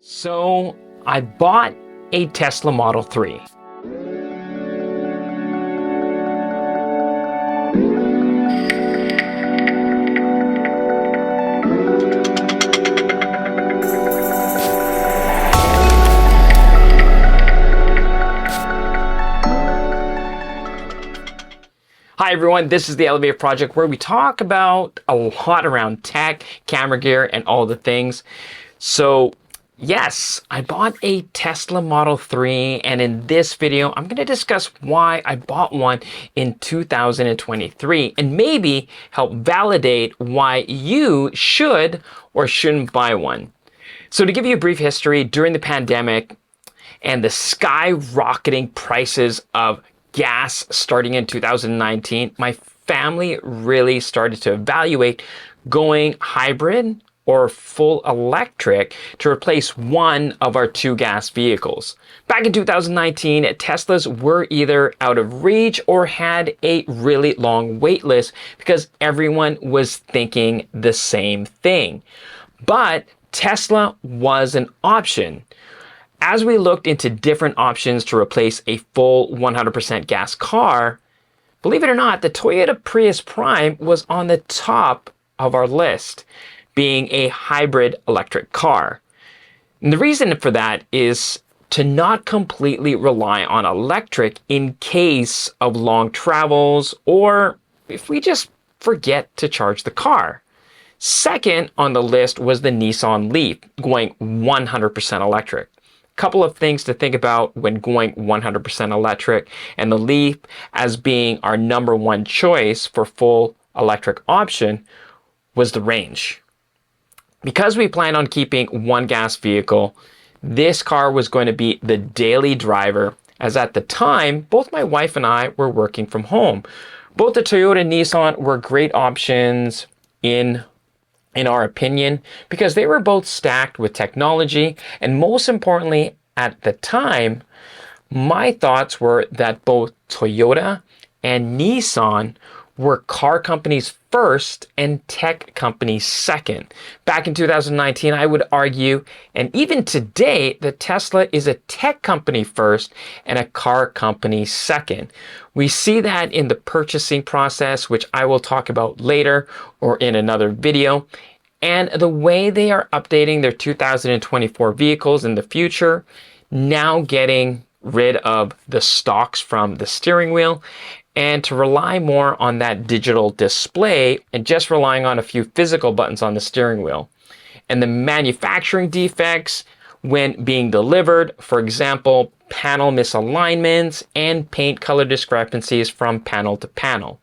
So I bought a Tesla Model 3. Hi everyone, this is the Elevator Project where we talk about a lot around tech, camera gear, and all the things. So yes, I bought a Tesla Model 3, and in this video, I'm going to discuss why I bought one in 2023 and maybe help validate why you should or shouldn't buy one. So to give you a brief history, during the pandemic and the skyrocketing prices of gas starting in 2019, my family really started to evaluate going hybrid or full electric to replace one of our two gas vehicles. Back in 2019, Teslas were either out of reach or had a really long wait list because everyone was thinking the same thing. But Tesla was an option. As we looked into different options to replace a full 100% gas car, believe it or not, the Toyota Prius Prime was on the top of our list, being a hybrid electric car. And the reason for that is to not completely rely on electric in case of long travels or if we just forget to charge the car. Second on the list was the Nissan Leaf, going 100% electric. Couple of things to think about when going 100% electric, and the Leaf as being our number one choice for full electric option was the range. Because we plan on keeping one gas vehicle, this car was going to be the daily driver, as at the time, both my wife and I were working from home. Both the Toyota and Nissan were great options in our opinion, because they were both stacked with technology, and most importantly, at the time, my thoughts were that both Toyota and Nissan were car companies first and tech companies second. Back in 2019, I would argue, and even today, that Tesla is a tech company first and a car company second. We see that in the purchasing process, which I will talk about later or in another video, and the way they are updating their 2024 vehicles in the future, now getting rid of the stalks from the steering wheel and to rely more on that digital display and just relying on a few physical buttons on the steering wheel. And the manufacturing defects when being delivered, for example, panel misalignments and paint color discrepancies from panel to panel.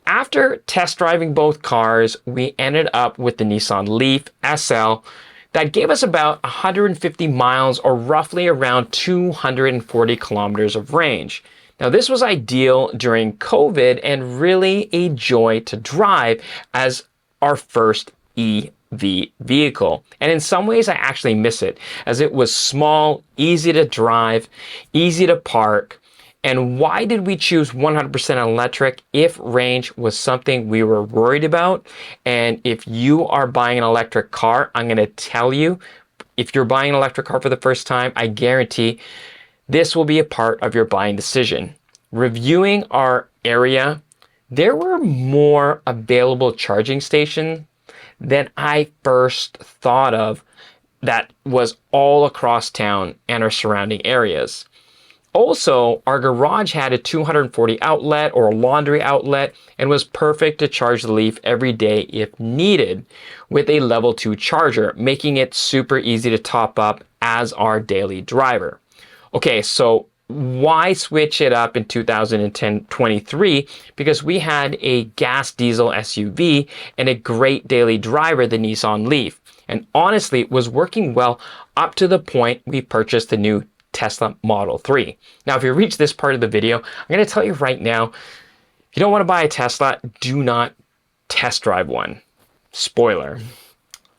After test driving both cars, we ended up with the Nissan Leaf SL that gave us about 150 miles or roughly around 240 kilometers of range. Now, this was ideal during COVID and really a joy to drive as our first EV vehicle. And in some ways, I actually miss it, as it was small, easy to drive, easy to park. And why did we choose 100% electric if range was something we were worried about? And if you are buying an electric car, I'm going to tell you, if you're buying an electric car for the first time, I guarantee this will be a part of your buying decision. Reviewing our area, there were more available charging stations than I first thought of that was all across town and our surrounding areas. Also, our garage had a 240 outlet or a laundry outlet and was perfect to charge the Leaf every day if needed with a level 2 charger, making it super easy to top up as our daily driver. Okay, so why switch it up in 2023? Because we had a gas diesel SUV and a great daily driver, the Nissan Leaf. And honestly, it was working well up to the point we purchased the new Tesla Model 3. Now, if you reach this part of the video, I'm going to tell you right now, if you don't want to buy a Tesla, do not test drive one. Spoiler.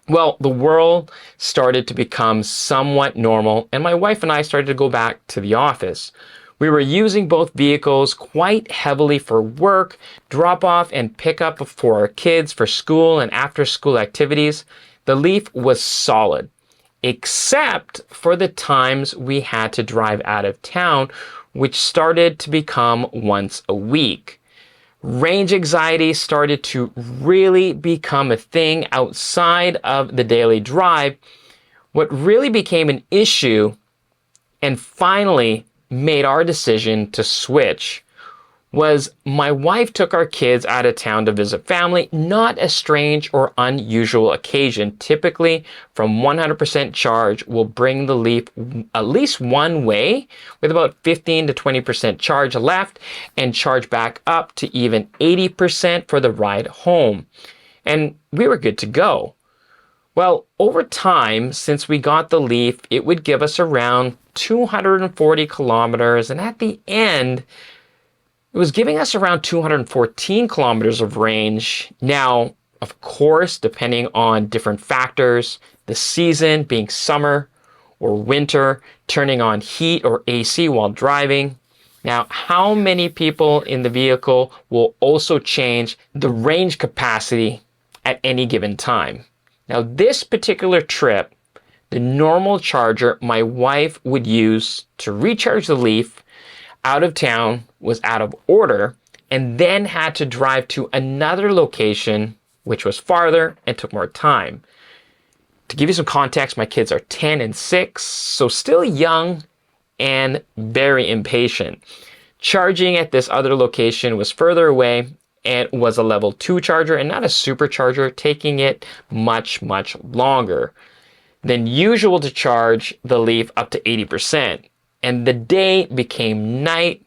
Well, the world started to become somewhat normal, and my wife and I started to go back to the office. We were using both vehicles quite heavily for work, drop off and pick up for our kids for school and after school activities. The Leaf was solid. except for the times we had to drive out of town, which started to become once a week. Range anxiety started to really become a thing outside of the daily drive. What really became an issue and finally made our decision to switch was my wife took our kids out of town to visit family, not a strange or unusual occasion. Typically, from 100% charge, we'll bring the Leaf at least one way with about 15 to 20% charge left and charge back up to even 80% for the ride home. And we were good to go. Well, over time, since we got the Leaf, it would give us around 240 kilometers, and at the end, it was giving us around 214 kilometers of range. Now, of course, depending on different factors, the season being summer or winter, turning on heat or AC while driving. Now, how many people in the vehicle will also change the range capacity at any given time. Now, this particular trip, the normal charger my wife would use to recharge the Leaf out of town was out of order and then had to drive to another location, which was farther and took more time. To give you some context, my kids are 10 and 6, so still young and very impatient. Charging at this other location was further away and was a level 2 charger and not a supercharger, taking it much, much longer than usual to charge the Leaf up to 80%. And the day became night,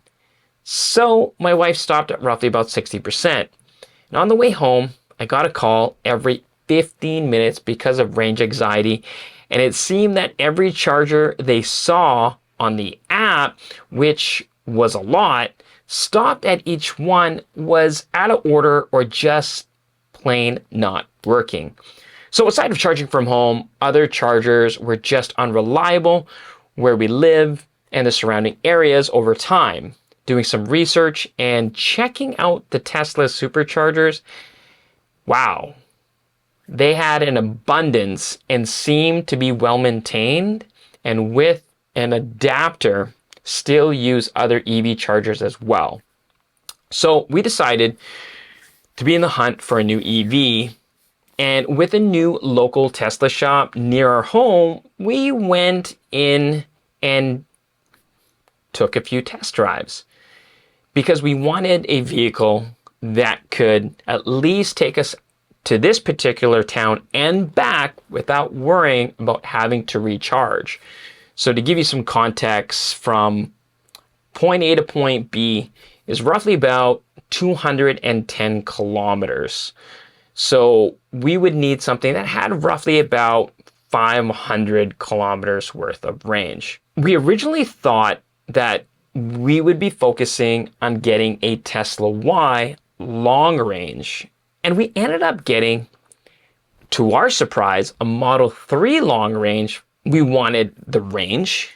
so my wife stopped at roughly about 60%. And on the way home, I got a call every 15 minutes because of range anxiety, and it seemed that every charger they saw on the app, which was a lot, stopped at each one was out of order or just plain not working. So aside of charging from home, other chargers were just unreliable where we live and the surrounding areas over time. Doing some research and checking out the Tesla superchargers, wow, they had an abundance and seemed to be well maintained, and with an adapter still use other EV chargers as well. So we decided to be in the hunt for a new EV, and with a new local Tesla shop near our home, we went in and took a few test drives because we wanted a vehicle that could at least take us to this particular town and back without worrying about having to recharge. So to give you some context, from point A to point B is roughly about 210 kilometers. So we would need something that had roughly about 500 kilometers worth of range. We originally thought that we would be focusing on getting a Tesla Y long range, and we ended up getting, to our surprise, a Model 3 long range. We wanted the range,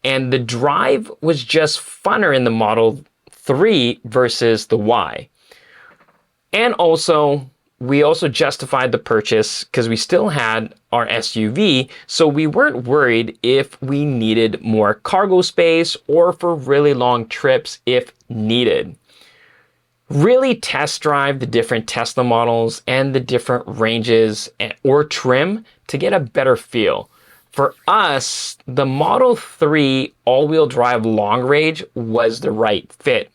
and the drive was just funner in the Model 3 versus the Y. And also, we also justified the purchase because we still had our SUV, so we weren't worried if we needed more cargo space or for really long trips if needed. Really test drive the different Tesla models and the different ranges or trim to get a better feel. For us, the Model 3 all-wheel drive long range was the right fit.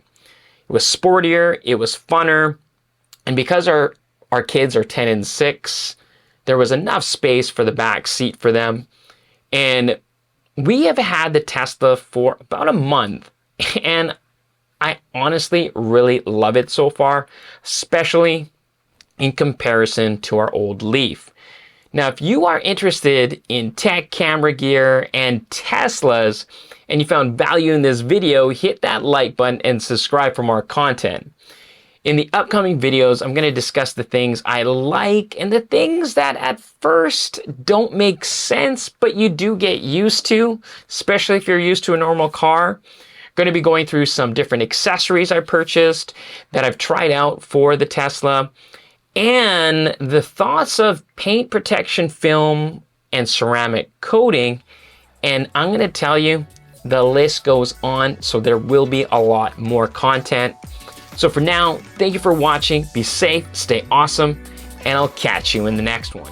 It was sportier, it was funner, and because our kids are 10 and 6, there was enough space for the back seat for them. And we have had the Tesla for about a month, and I honestly really love it so far, especially in comparison to our old Leaf. Now, if you are interested in tech, camera gear, and Teslas, and you found value in this video, hit that like button and subscribe for more content. In the upcoming videos, I'm going to discuss the things I like and the things that at first don't make sense, but you do get used to, especially if you're used to a normal car. Going to be going through some different accessories I purchased that I've tried out for the Tesla, and the thoughts of paint protection film and ceramic coating. And I'm going to tell you, the list goes on, so there will be a lot more content. So for now, thank you for watching. Be safe, stay awesome, and I'll catch you in the next one.